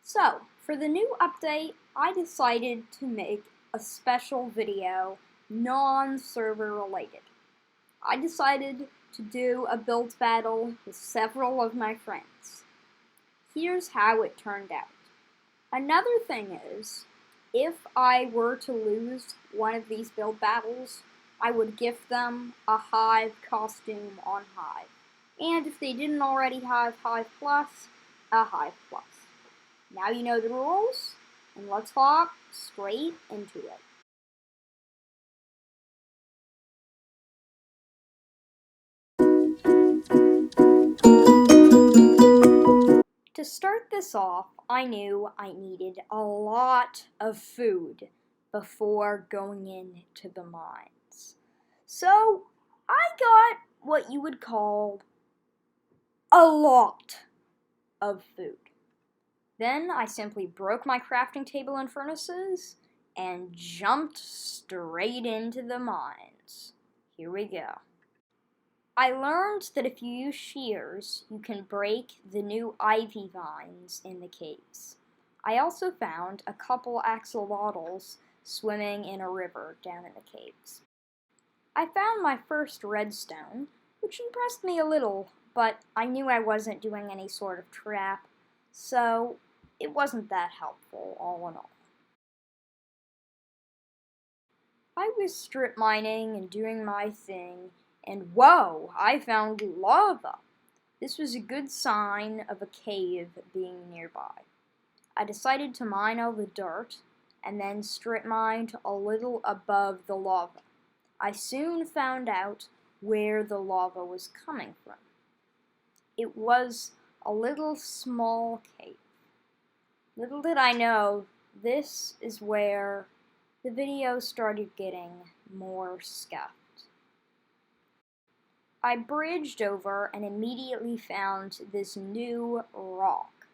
So, for the new update, I decided to make a special video, non-server related. I decided to do a build battle with several of my friends. Here's how it turned out. Another thing is, if I were to lose one of these build battles, I would gift them a Hive costume on Hive. And if they didn't already have Hive Plus, a Hive Plus. Now you know the rules, and let's hop straight into it. To start this off, I knew I needed a lot of food before going into the mines. So I got what you would call a lot of food. Then I simply broke my crafting table and furnaces and jumped straight into the mines. Here we go. I learned that if you use shears, you can break the new ivy vines in the caves. I also found a couple axolotls swimming in a river down in the caves. I found my first redstone, which impressed me a little, but I knew I wasn't doing any sort of trap, so it wasn't that helpful, all in all. I was strip mining and doing my thing, and whoa, I found lava! This was a good sign of a cave being nearby. I decided to mine all the dirt, and then strip mined a little above the lava. I soon found out where the lava was coming from. It was a little small cave. Little did I know, this is where the video started getting more scuffed. I bridged over and immediately found this new rock.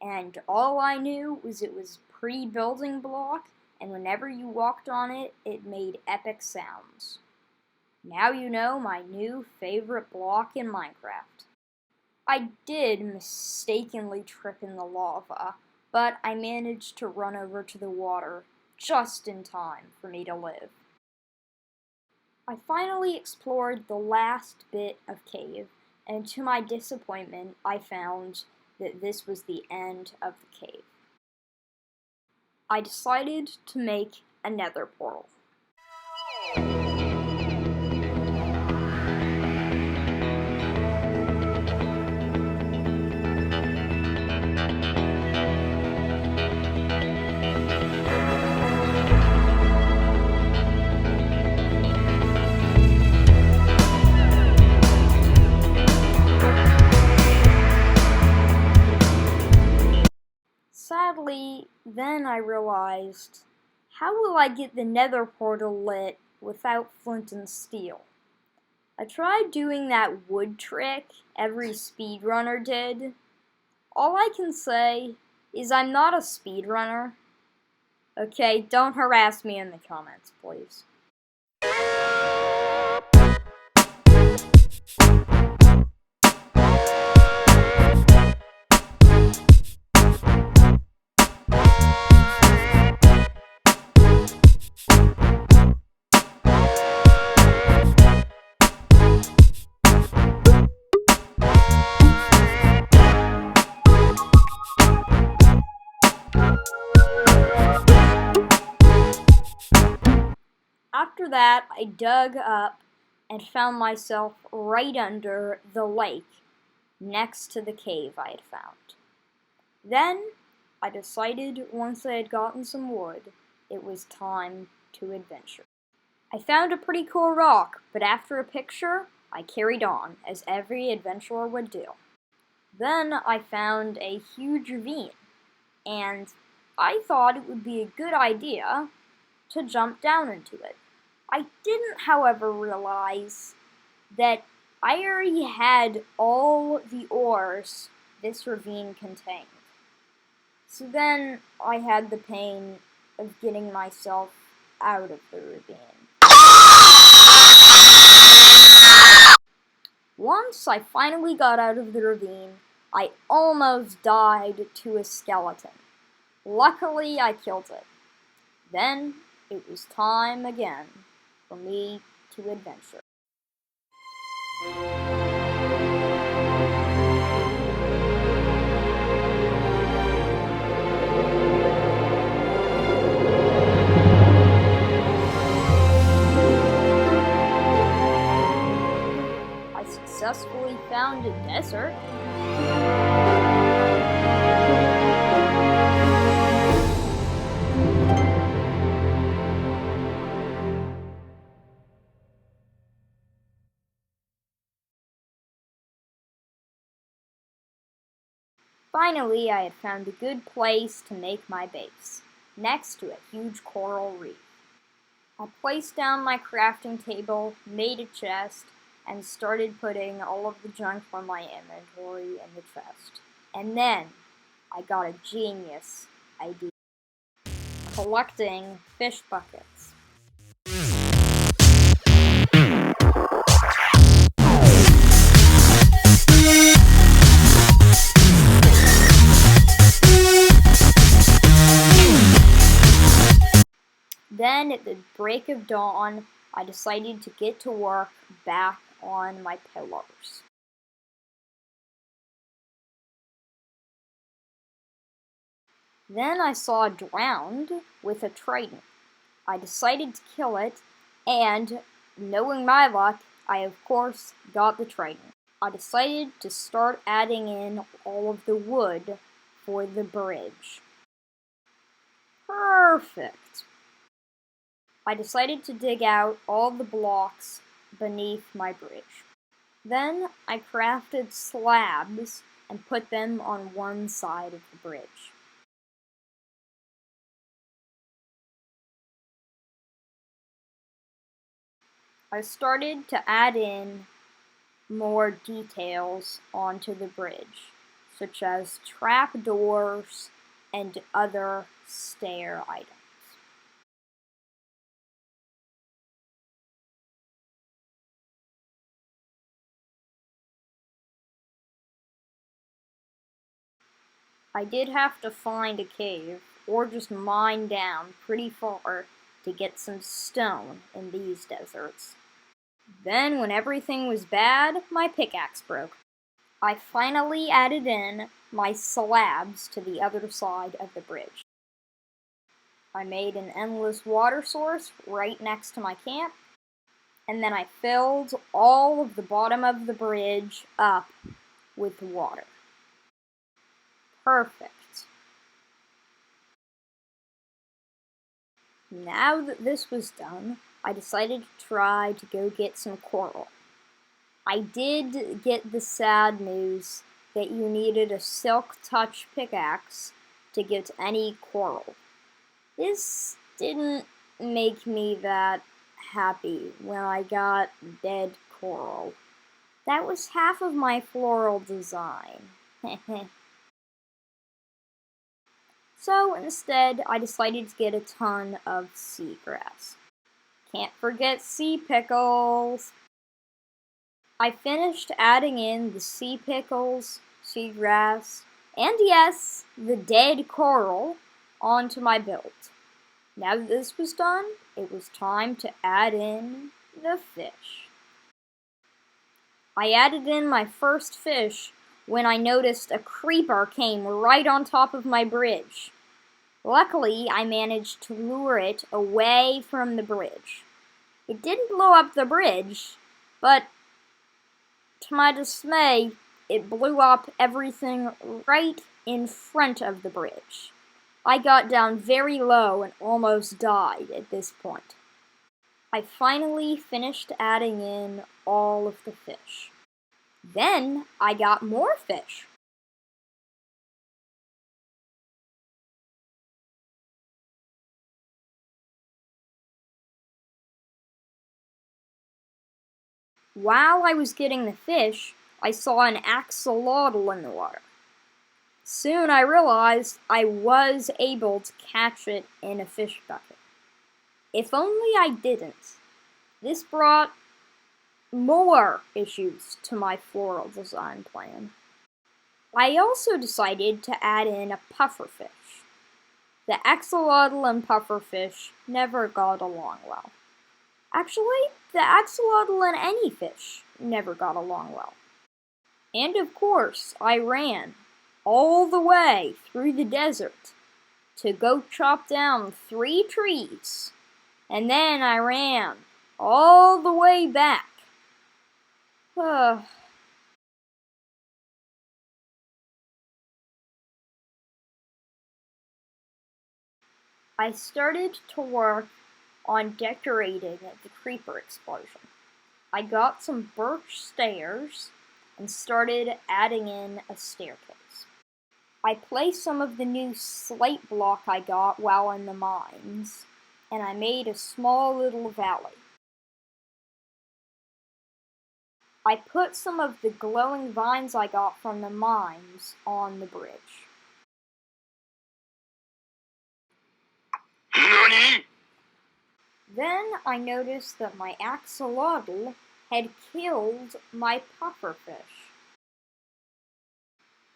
And all I knew was it was pre-building block, and whenever you walked on it, it made epic sounds. Now you know my new favorite block in Minecraft. I did mistakenly trip in the lava, but I managed to run over to the water just in time for me to live. I finally explored the last bit of cave, and to my disappointment, I found that this was the end of the cave. I decided to make a Nether portal. Sadly, then I realized, how will I get the Nether portal lit without flint and steel? I tried doing that wood trick every speedrunner did. All I can say is I'm not a speedrunner. Okay, don't harass me in the comments, please. After that, I dug up and found myself right under the lake, next to the cave I had found. Then, I decided once I had gotten some wood, it was time to adventure. I found a pretty cool rock, but after a picture, I carried on, as every adventurer would do. Then I found a huge ravine, and I thought it would be a good idea to jump down into it. I didn't, however, realize that I already had all the ores this ravine contained. So then I had the pain of getting myself out of the ravine. Once I finally got out of the ravine, I almost died to a skeleton. Luckily, I killed it. Then it was time again for me to adventure. I successfully found a desert. Finally, I had found a good place to make my base, next to a huge coral reef. I placed down my crafting table, made a chest, and started putting all of the junk from my inventory in the chest. And then, I got a genius idea. Collecting fish buckets. Then, at the break of dawn, I decided to get to work back on my pillars. Then I saw a drowned with a trident. I decided to kill it, and, knowing my luck, I of course got the trident. I decided to start adding in all of the wood for the bridge. Perfect! I decided to dig out all the blocks beneath my bridge. Then I crafted slabs and put them on one side of the bridge. I started to add in more details onto the bridge, such as trapdoors and other stair items. I did have to find a cave, or just mine down pretty far to get some stone in these deserts. Then, when everything was bad, my pickaxe broke. I finally added in my slabs to the other side of the bridge. I made an endless water source right next to my camp, and then I filled all of the bottom of the bridge up with water. Perfect. Now that this was done, I decided to try to go get some coral. I did get the sad news that you needed a silk touch pickaxe to get any coral. This didn't make me that happy when I got dead coral. That was half of my floral design. So instead, I decided to get a ton of seagrass. Can't forget sea pickles! I finished adding in the sea pickles, seagrass, and yes, the dead coral onto my build. Now that this was done, it was time to add in the fish. I added in my first fish when I noticed a creeper came right on top of my bridge. Luckily, I managed to lure it away from the bridge. It didn't blow up the bridge, but to my dismay, it blew up everything right in front of the bridge. I got down very low and almost died at this point. I finally finished adding in all of the fish. Then I got more fish. While I was getting the fish, I saw an axolotl in the water. Soon I realized I was able to catch it in a fish bucket. If only I didn't. This brought more issues to my floral design plan. I also decided to add in a pufferfish. The axolotl and pufferfish never got along well. Actually, the axolotl and any fish never got along well. And of course, I ran all the way through the desert to go chop down 3 trees. And then I ran all the way back. I started to work on decorating the creeper explosion. I got some birch stairs and started adding in a staircase. I placed some of the new slate block I got while in the mines, and I made a small little valley. I put some of the glowing vines I got from the mines on the bridge. NANI?! Then I noticed that my axolotl had killed my pufferfish.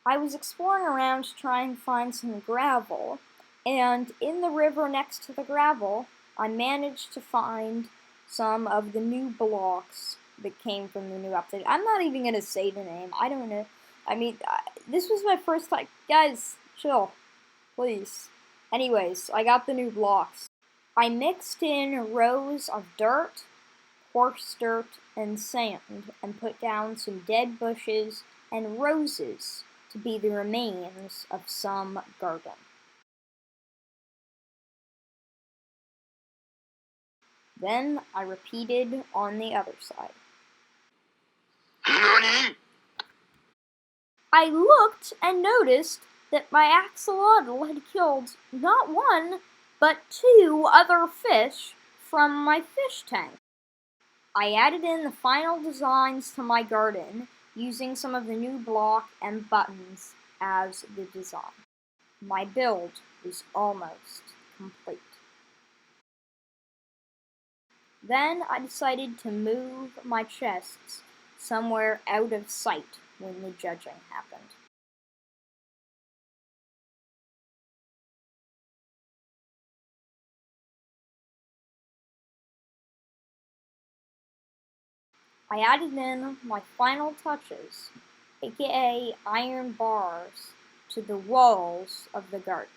I was exploring around to try and find some gravel, and in the river next to the gravel, I managed to find some of the new blocks that came from the new update. I'm not even going to say the name. I don't know. I mean, this was my first time. Guys, chill. Please. Anyways, I got the new blocks. I mixed in rows of dirt, coarse dirt, and sand, and put down some dead bushes and roses to be the remains of some garden. Then I repeated on the other side. NANI?! I looked and noticed that my axolotl had killed not 1, but 2 other fish from my fish tank. I added in the final designs to my garden using some of the new block and buttons as the design. My build was almost complete. Then I decided to move my chests somewhere out of sight when the judging happened. I added in my final touches, aka iron bars, to the walls of the garden.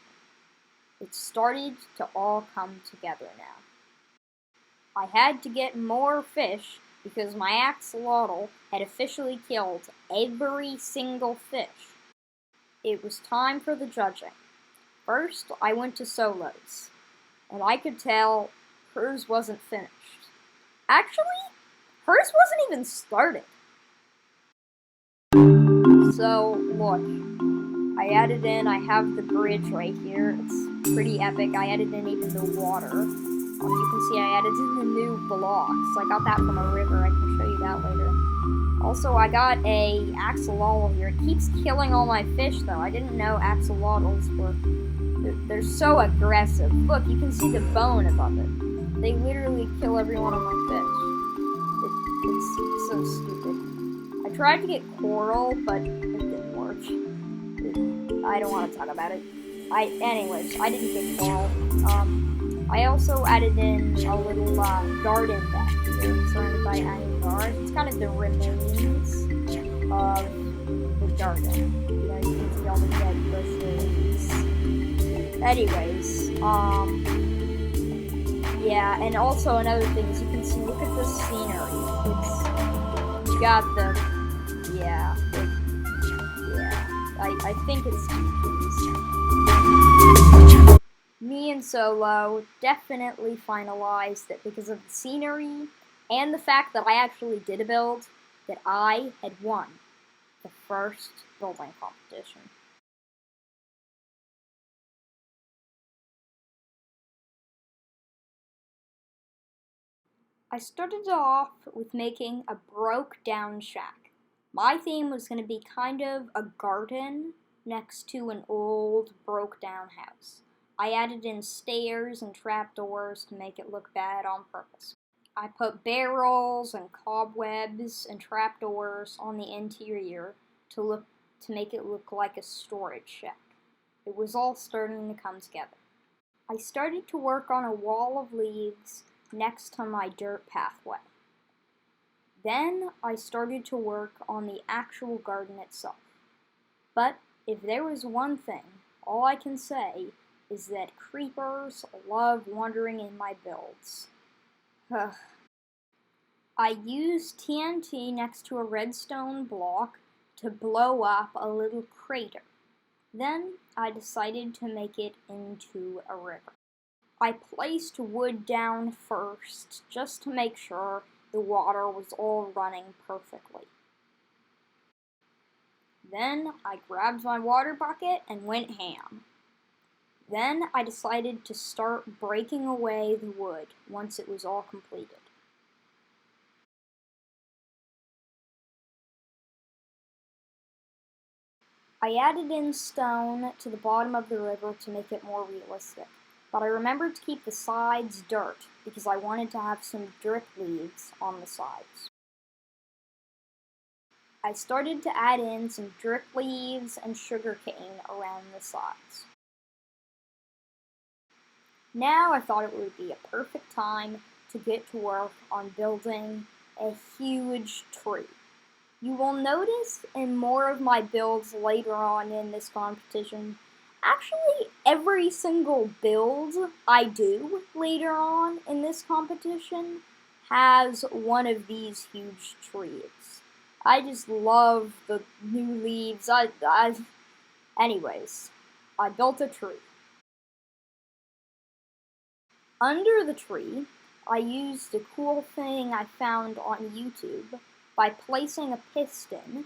It started to all come together now. I had to get more fish because my axolotl had officially killed every single fish. It was time for the judging. First, I went to Solo's, and I could tell hers wasn't finished. Actually, hers wasn't even started. So, look, I have the bridge right here. It's pretty epic. I added in even the water. You can see I added in the new blocks. I got that from a river. I can show you that later. Also, I got a axolotl here. It keeps killing all my fish, though. I didn't know axolotls were... They're so aggressive. Look, you can see the bone above it. They literally kill every one of my fish. It's so stupid. I tried to get coral, but it didn't work. I don't want to talk about it. Anyways, I didn't get coral. I also added in a little garden back here, surrounded by iron bars. It's kind of the remains of the garden. You know, you can see all the dead bushes. Anyways, yeah, and also another thing is you can see, look at the scenery. You got the, I think it's GPs. Me and Solo definitely finalized that because of the scenery and the fact that I actually did a build, that I had won the first building competition. I started off with making a broke down shack. My theme was going to be kind of a garden next to an old broke down house. I added in stairs and trapdoors to make it look bad on purpose. I put barrels and cobwebs and trapdoors on the interior to make it look like a storage shack. It was all starting to come together. I started to work on a wall of leaves next to my dirt pathway. Then I started to work on the actual garden itself. But if there was one thing, all I can say is that creepers love wandering in my builds. I used TNT next to a redstone block to blow up a little crater. Then I decided to make it into a river. I placed wood down first just to make sure the water was all running perfectly. Then I grabbed my water bucket and went ham. Then I decided to start breaking away the wood once it was all completed. I added in stone to the bottom of the river to make it more realistic, but I remembered to keep the sides dirt because I wanted to have some drip leaves on the sides. I started to add in some drip leaves and sugarcane around the sides. Now I thought it would be a perfect time to get to work on building a huge tree. You will notice in more of my builds later on in this competition, actually every single build I do later on in this competition has one of these huge trees. I just love the new leaves. Anyways, I built a tree. Under the tree, I used a cool thing I found on YouTube by placing a piston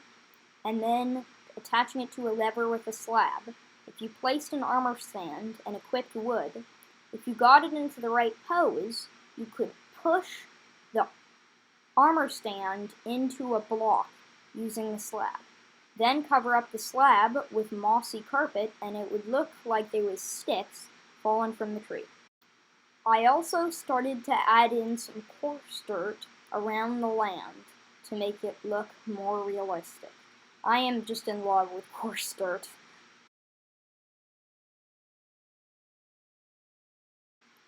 and then attaching it to a lever with a slab. If you placed an armor stand and equipped wood, if you got it into the right pose, you could push the armor stand into a block using the slab. Then cover up the slab with mossy carpet and it would look like there was sticks falling from the tree. I also started to add in some coarse dirt around the land to make it look more realistic. I am just in love with coarse dirt.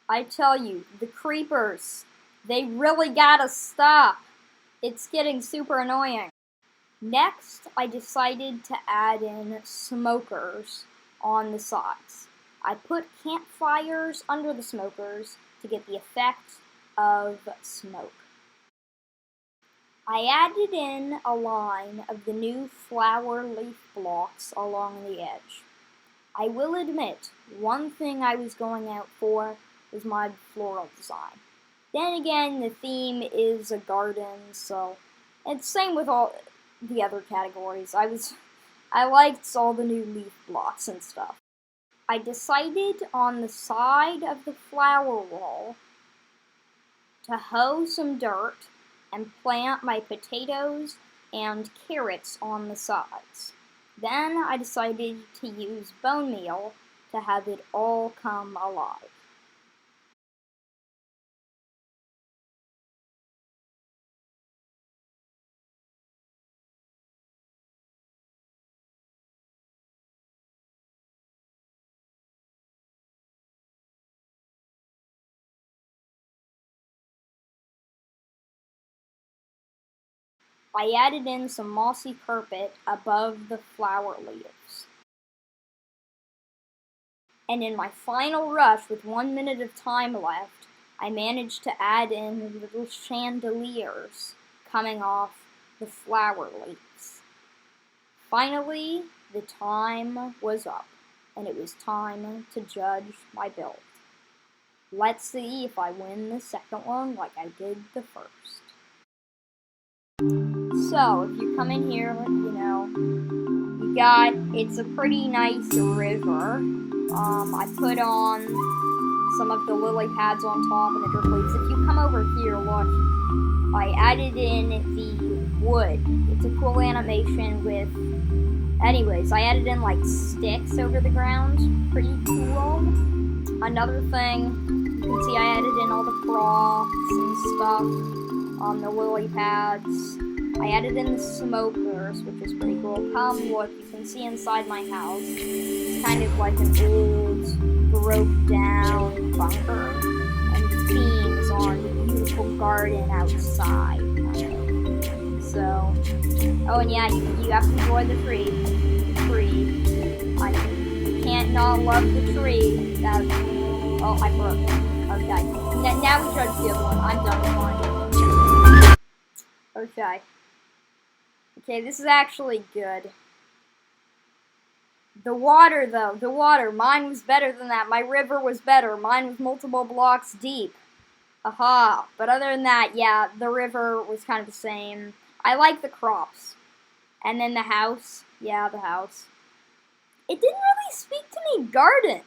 I tell you, the creepers, they really gotta stop. It's getting super annoying. Next, I decided to add in smokers on the sides. I put campfires under the smokers to get the effect of smoke. I added in a line of the new flower leaf blocks along the edge. I will admit, one thing I was going out for was my floral design. Then again, the theme is a garden, so it's same with all the other categories. I liked all the new leaf blocks and stuff. I decided on the side of the flower wall to hoe some dirt and plant my potatoes and carrots on the sides. Then I decided to use bone meal to have it all come alive. I added in some mossy carpet above the flower leaves. And in my final rush with 1 minute of time left, I managed to add in little chandeliers coming off the flower leaves. Finally, the time was up, and it was time to judge my build. Let's see if I win the second one like I did the first. So, if you come in here, it's a pretty nice river. I put on some of the lily pads on top and the drip leaves. If you come over here, look, I added in the wood. It's a cool animation with, anyways, I added in like sticks over the ground. Pretty cool. Another thing, you can see I added in all the props and stuff on the lily pads. I added in the smokers, which is pretty cool. Come look, you can see inside my house. It's kind of like an old, broke down bunker. And the themes on the beautiful garden outside. So, oh and yeah, you have to enjoy the tree. You can't not love the tree. Oh, I broke. Okay. Now we judge the other one. I'm done with mine. Okay. Okay, this is actually good. The water, though. The water. Mine was better than that. My river was better. Mine was multiple blocks deep. Aha. But other than that, yeah, the river was kind of the same. I like the crops. And then the house. Yeah, the house. It didn't really speak to me garden.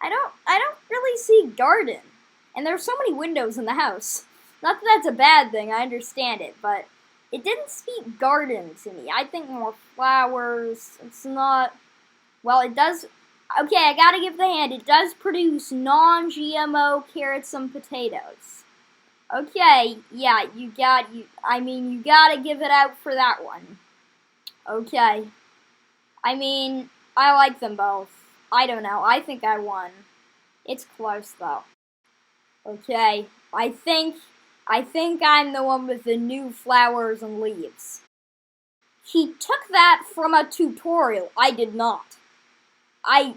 I don't really see garden. And there's so many windows in the house. Not that that's a bad thing, I understand it, but it didn't speak garden to me. I think more flowers. It's not, well, it does, okay, I gotta give the hand. It does produce non-GMO carrots and potatoes. Okay, yeah, you gotta give it out for that one. Okay. I mean, I like them both. I don't know. I think I won. It's close, though. Okay. I think I'm the one with the new flowers and leaves. He took that from a tutorial. I did not. I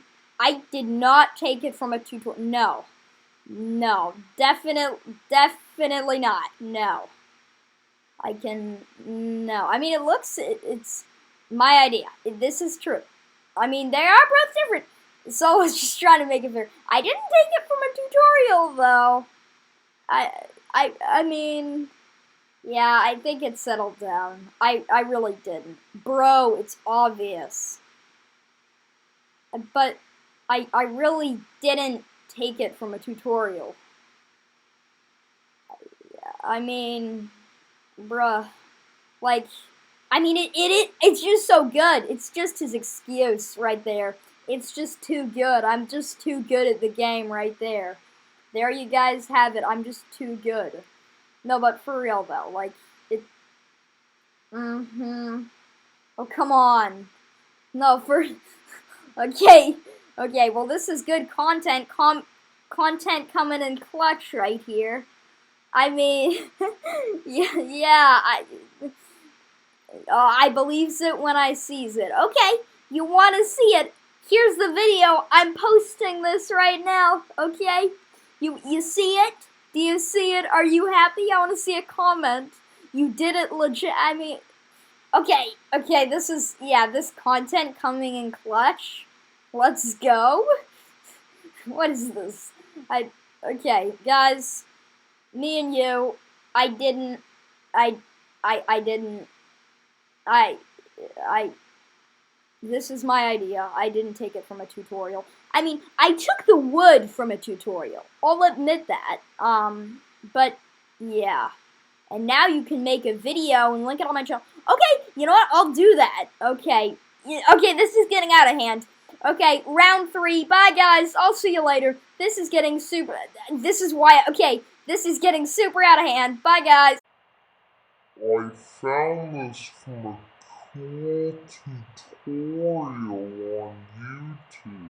did not take it from a tutorial. No. No. Definitely not. No. No. I mean, it's my idea. This is true. I mean, they are both different. So I was just trying to make it fair. I didn't take it from a tutorial, though. I mean, yeah, I think it settled down. I really didn't. Bro, it's obvious. But I really didn't take it from a tutorial. I mean, bruh, like, I mean, it's just so good. It's just his excuse right there. It's just too good. I'm just too good at the game right there. There you guys have it. I'm just too good. No, but for real though, like, it, oh, come on. No, okay, well this is good content, content coming in clutch right here. I mean, yeah, I believes it when I sees it. Okay, you want to see it? Here's the video. I'm posting this right now. Okay, you see it? Do you see it? Are you happy? I want to see a comment. You did it legit. I mean, okay. This is this content coming in clutch. Let's go. What is this? Okay, guys. Me and you. I didn't. This is my idea. I didn't take it from a tutorial. I mean, I took the wood from a tutorial. I'll admit that. But yeah. And now you can make a video and link it on my channel. Okay, you know what? I'll do that. Okay. Okay, this is getting out of hand. Okay, round 3. Bye, guys. I'll see you later. This is getting super... This is why... Okay, this is getting super out of hand. Bye, guys. I found this from a cool tutorial on YouTube.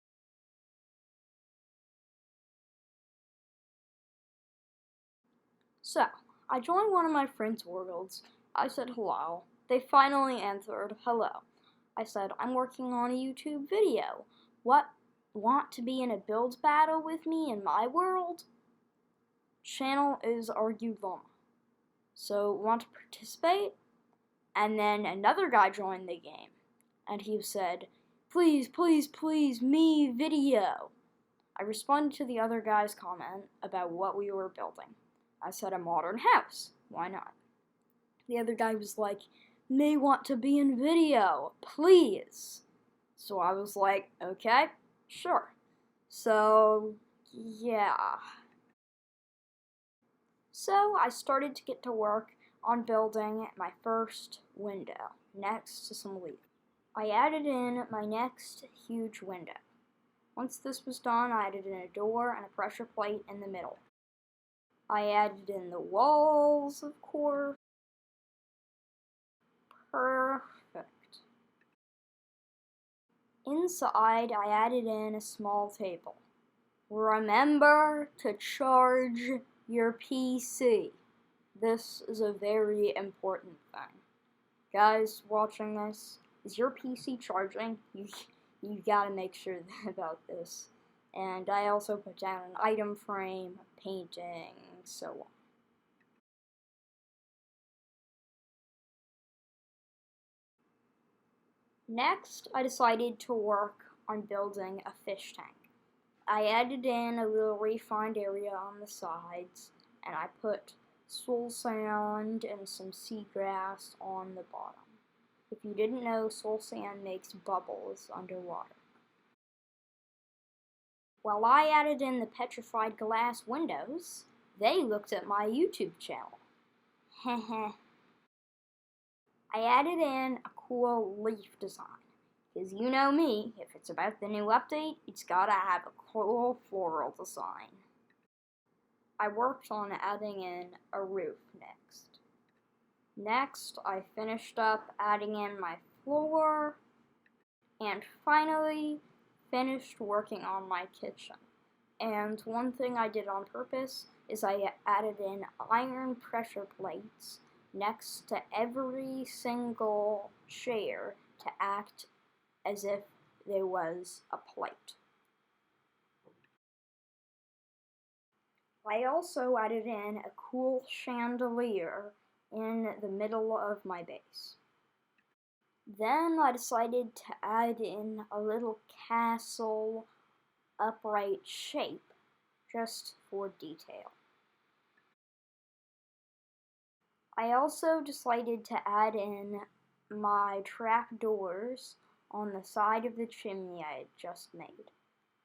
So, I joined one of my friends' worlds. I said hello. They finally answered hello. I said, I'm working on a YouTube video. What? Want to be in a build battle with me in my world? Channel is Argulum. So, want to participate? And then another guy joined the game. And he said, please, me video. I responded to the other guy's comment about what we were building. I said a modern house. Why not? The other guy was like, may want to be in video, please. So I was like, okay, sure. So, yeah. So I started to get to work on building my first window next to some leaves. I added in my next huge window. Once this was done, I added in a door and a pressure plate in the middle. I added in the walls, of course. Perfect. Inside, I added in a small table. Remember to charge your PC. This is a very important thing. Guys watching this, is your PC charging? You gotta make sure about this. And I also put down an item frame, a painting, so on. Next, I decided to work on building a fish tank. I added in a little refined area on the sides, and I put soul sand and some seagrass on the bottom. If you didn't know, soul sand makes bubbles underwater. While I added in the petrified glass windows, they looked at my YouTube channel. Heh. I added in a cool leaf design. Because you know me, if it's about the new update, it's gotta have a cool floral design. I worked on adding in a roof next. Next, I finished up adding in my floor, and finally finished working on my kitchen. And one thing I did on purpose is I added in iron pressure plates next to every single chair to act as if there was a plate. I also added in a cool chandelier in the middle of my base. Then I decided to add in a little castle upright shape just for detail. I also decided to add in my trapdoors on the side of the chimney I had just made.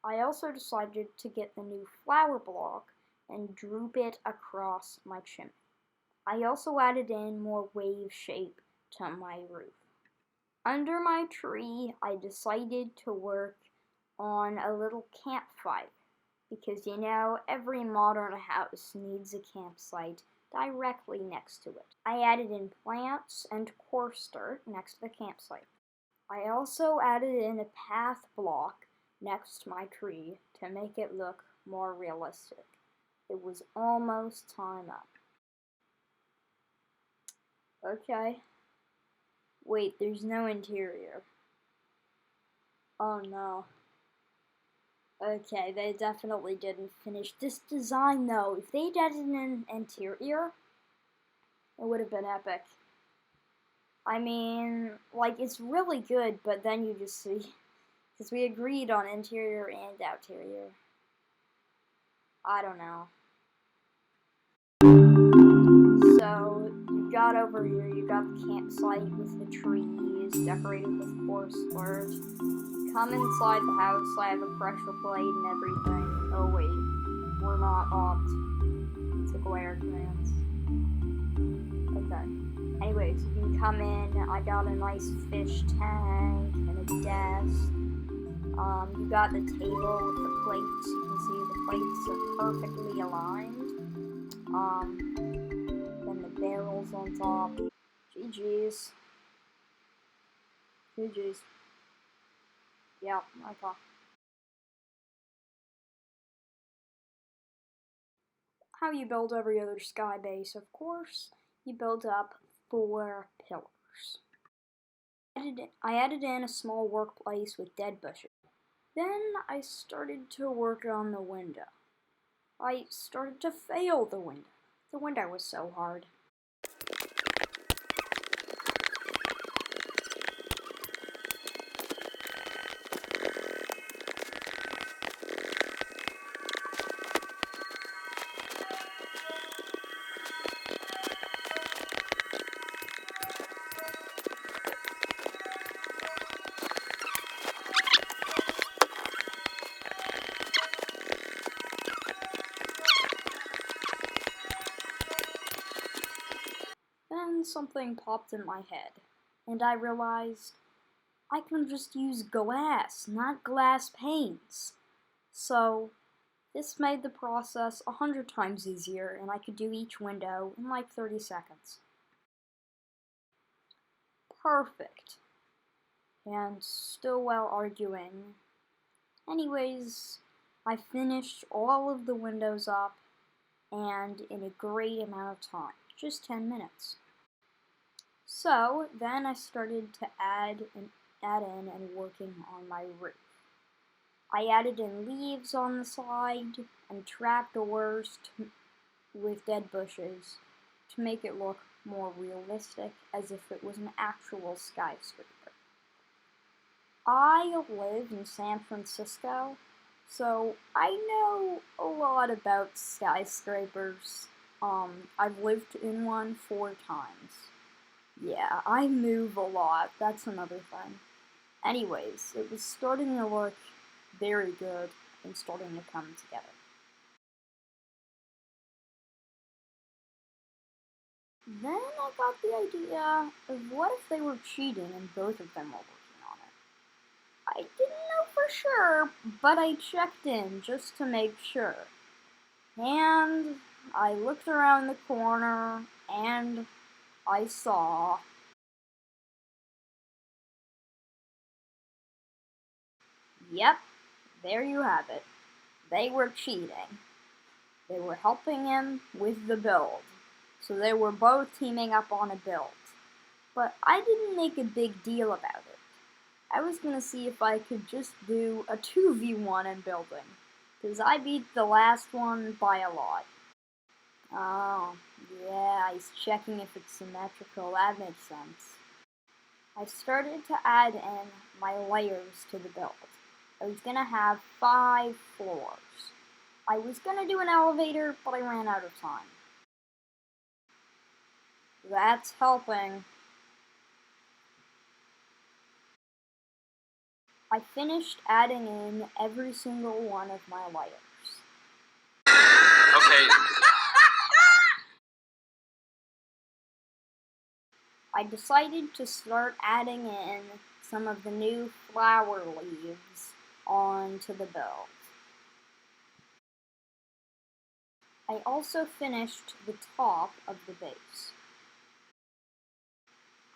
I also decided to get the new flower block and droop it across my chimney. I also added in more wave shape to my roof. Under my tree, I decided to work on a little campfire because you know every modern house needs a campsite directly next to it. I added in plants and coarse dirt next to the campsite. I also added in a path block next to my tree to make it look more realistic. It was almost time up. Okay. Wait, there's no interior. Oh no. Okay, they definitely didn't finish this design though. If they'd added an interior, it would have been epic. I mean, like, it's really good, but then you just see, because we agreed on interior and outerior. I don't know. So, you got over here, you got the campsite with the trees, decorated with coarse dirt. Come inside the house, I have a pressure plate and everything. Oh wait, we're not opt. It's a glare commands. Okay. Anyways, you can come in, I got a nice fish tank and a desk. You got the table with the plates, you can see the plates are perfectly aligned. Then the barrels on top. GG's. GG's. Yeah, I thought. How you build every other sky base, of course, you build up 4 pillars. I added in a small workplace with dead bushes. Then I started to work on the window. I started to fail the window. The window was so hard. Then something popped in my head, and I realized I can just use glass, not glass panes. So this made the process 100 times easier, and I could do each window in like 30 seconds. perfect. And still while arguing. Anyways, I finished all of the windows up and in a great amount of time, just 10 minutes. So then I started to add in and working on my roof. I added in leaves on the side and trapdoors with dead bushes to make it look more realistic, as if it was an actual skyscraper. I live in San Francisco, so I know a lot about skyscrapers. I've lived in one 4 times. Yeah, I move a lot, that's another thing. Anyways, it was starting to look very good and starting to come together. Then I got the idea of what if they were cheating and both of them were working on it. I didn't know for sure, but I checked in just to make sure. And I looked around the corner and I saw. Yep, there you have it. They were cheating. They were helping him with the build. So they were both teaming up on a build. But I didn't make a big deal about it. I was gonna see if I could just do a 2v1 in building, because I beat the last one by a lot. Oh, yeah, he's checking if it's symmetrical, that makes sense. I started to add in my layers to the build. I was gonna have 5 floors. I was gonna do an elevator, but I ran out of time. That's helping. I finished adding in every single one of my layers. Okay. I decided to start adding in some of the new flower leaves onto the build. I also finished the top of the base.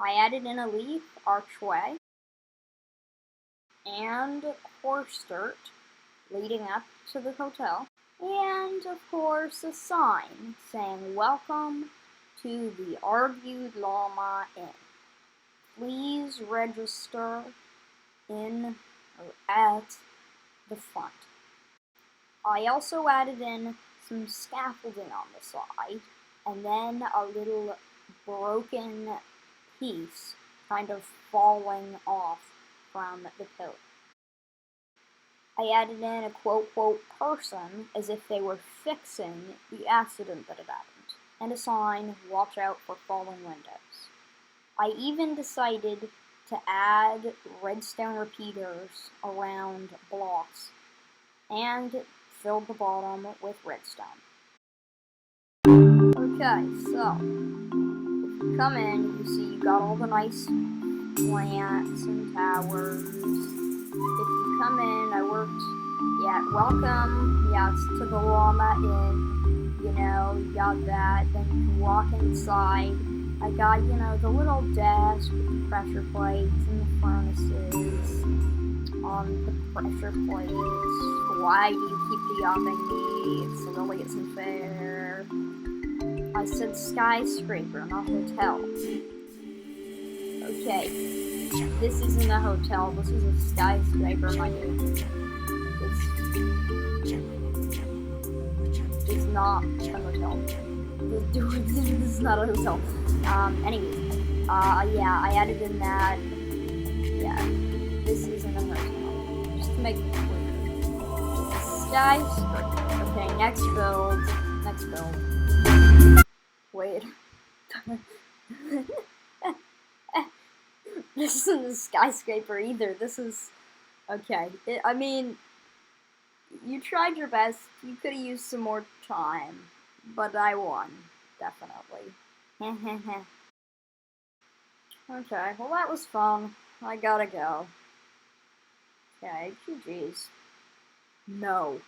I added in a leaf archway and coarse dirt leading up to the hotel, and of course a sign saying welcome to the Argued Llama Inn. Please register in or at the front. I also added in some scaffolding on the side, and then a little broken piece kind of falling off from the pillar. I added in a quote person as if they were fixing the accident that had happened, and a sign, watch out for falling windows. I even decided to add redstone repeaters around blocks and filled the bottom with redstone. Okay, so if you come in, you see you got all the nice plants and towers. If you come in, I worked, welcome, it's to the Llama Inn, you got that, then you can walk inside. I got, the little desk with the pressure plates and the furnaces. The pressure plates. Why do you keep de-upping me? It really isn't fair. I said skyscraper, not hotel. Okay, this isn't a hotel, this is a skyscraper, my dude. It's not a hotel. This is not a hotel. Anyways, I added in that. Yeah, this isn't a hotel. Just to make it clear. Skyscraper. Okay, next build. Wait. This isn't a skyscraper either. This is... Okay. You tried your best. You could have used some more time. But I won. Definitely. Okay, well that was fun. I gotta go. Okay, GG's. No.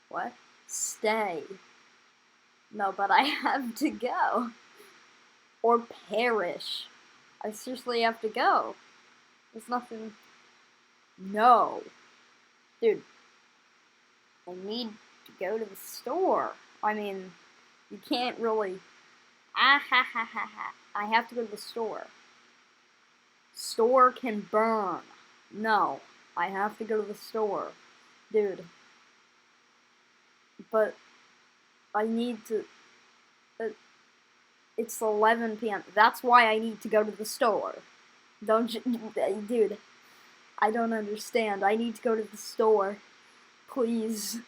What? Stay. No, but I have to go. Or perish. I seriously have to go. There's nothing. No. Dude, I need to go to the store. I mean, you can't really. Ah ha ha ha ha. I have to go to the store. Store can burn. No, I have to go to the store. Dude. But I need to. It's 11 p.m. That's why I need to go to the store. Don't you. Dude, I don't understand. I need to go to the store. Please.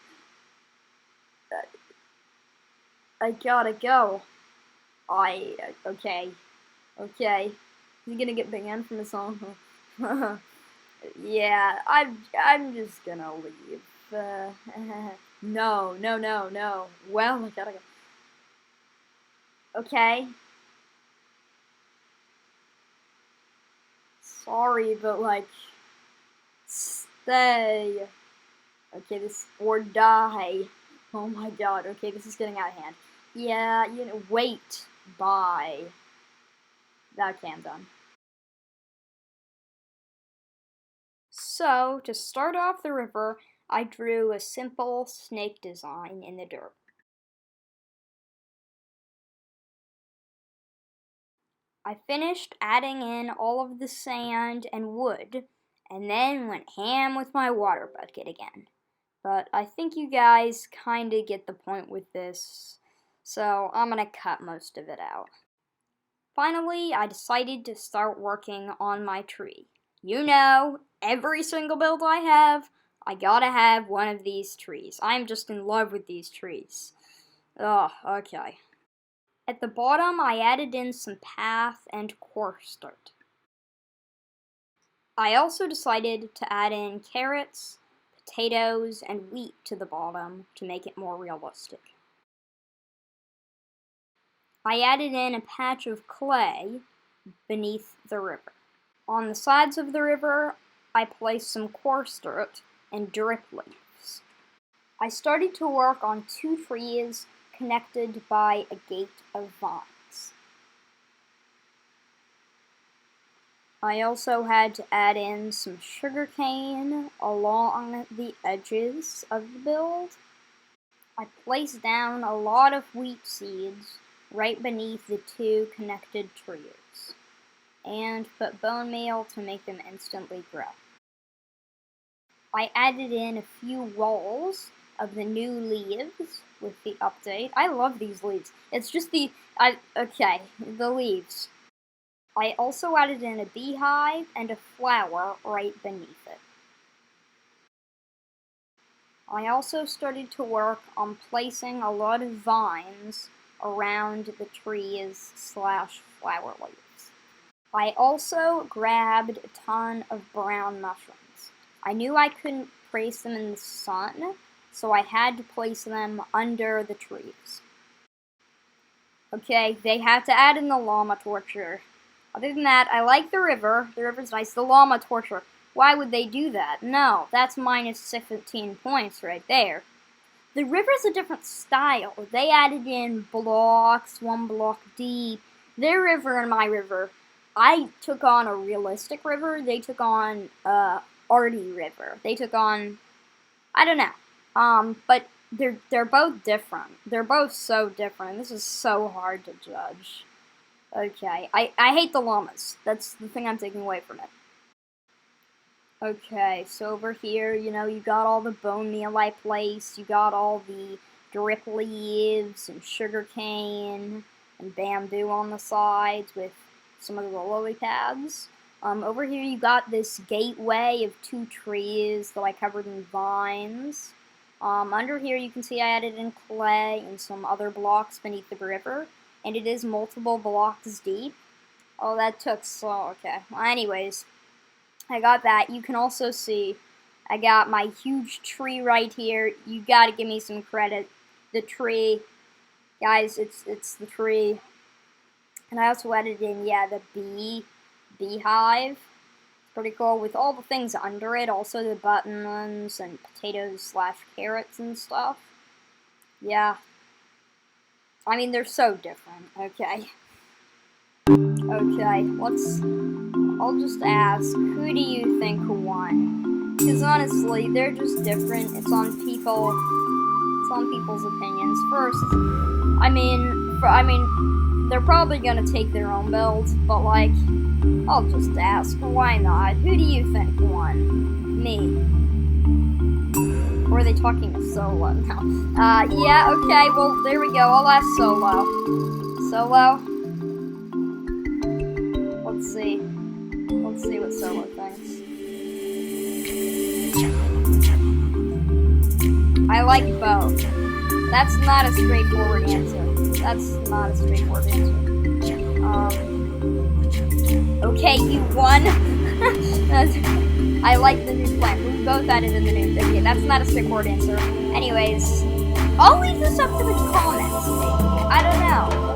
I gotta go. Okay. Okay. He's gonna get banned from the song. Yeah, I'm just gonna leave. No, no, no, no. Well, I gotta go. Okay. Sorry, but like, stay. Okay, this, or die. Oh my god, okay, this is getting out of hand. Yeah, wait. Bye. Okay, I'm done. So, to start off the river, I drew a simple snake design in the dirt. I finished adding in all of the sand and wood, and then went ham with my water bucket again. But I think you guys kinda get the point with this, so I'm gonna cut most of it out. Finally, I decided to start working on my tree. Every single build I have, I gotta have one of these trees. I'm just in love with these trees. Oh, okay. At the bottom, I added in some path and coarse dirt. I also decided to add in carrots, potatoes, and wheat to the bottom to make it more realistic. I added in a patch of clay beneath the river. On the sides of the river, I placed some coarse dirt and drip leaves. I started to work on 2 trees connected by a gate of vines. I also had to add in some sugarcane along the edges of the build. I placed down a lot of wheat seeds right beneath the 2 connected trees, and put bone meal to make them instantly grow. I added in a few rolls of the new leaves with the update. I love these leaves. It's just the leaves. I also added in a beehive and a flower right beneath it. I also started to work on placing a lot of vines around the trees / flower leaves. I also grabbed a ton of brown mushrooms. I knew I couldn't place them in the sun, so I had to place them under the trees. Okay, they had to add in the llama torture. Other than that, I like the river. The river's nice. The llama torture. Why would they do that? No, that's minus 17 points right there. The river's a different style. They added in blocks, 1 block deep. Their river and my river. I took on a realistic river. They took on arty river. They took on, I don't know. But they're both different. They're both so different. This is so hard to judge. Okay, I hate the llamas. That's the thing I'm taking away from it. Okay, so over here, you got all the bone meal I placed, you got all the drip leaves and sugar cane and bamboo on the sides with some of the lily pads. Over here you got this gateway of 2 trees that I covered in vines. Under here you can see I added in clay and some other blocks beneath the river, and it is multiple blocks deep. Oh, that took so, okay. Well, anyways, I got that. You can also see I got my huge tree right here. You gotta give me some credit. The tree, guys, it's the tree. And I also added in, the beehive. Pretty cool with all the things under it. Also the buttons and potatoes / carrots and stuff. Yeah. I mean, they're so different, okay? Okay, I'll just ask, who do you think won? Because honestly, they're just different. It's on people's opinions. First, I mean, they're probably gonna take their own build, but like, I'll just ask, why not? Who do you think won? Me. Or are they talking to Solo now? Yeah, okay, well, there we go. I'll ask Solo. Solo? Let's see. Let's see what Solo thinks. I like both. That's not a straightforward answer. Okay, you won. I like the new plan. We both added in the new. Okay, that's not a straightforward answer. Anyways, I'll leave this up to the comments. Maybe. I don't know.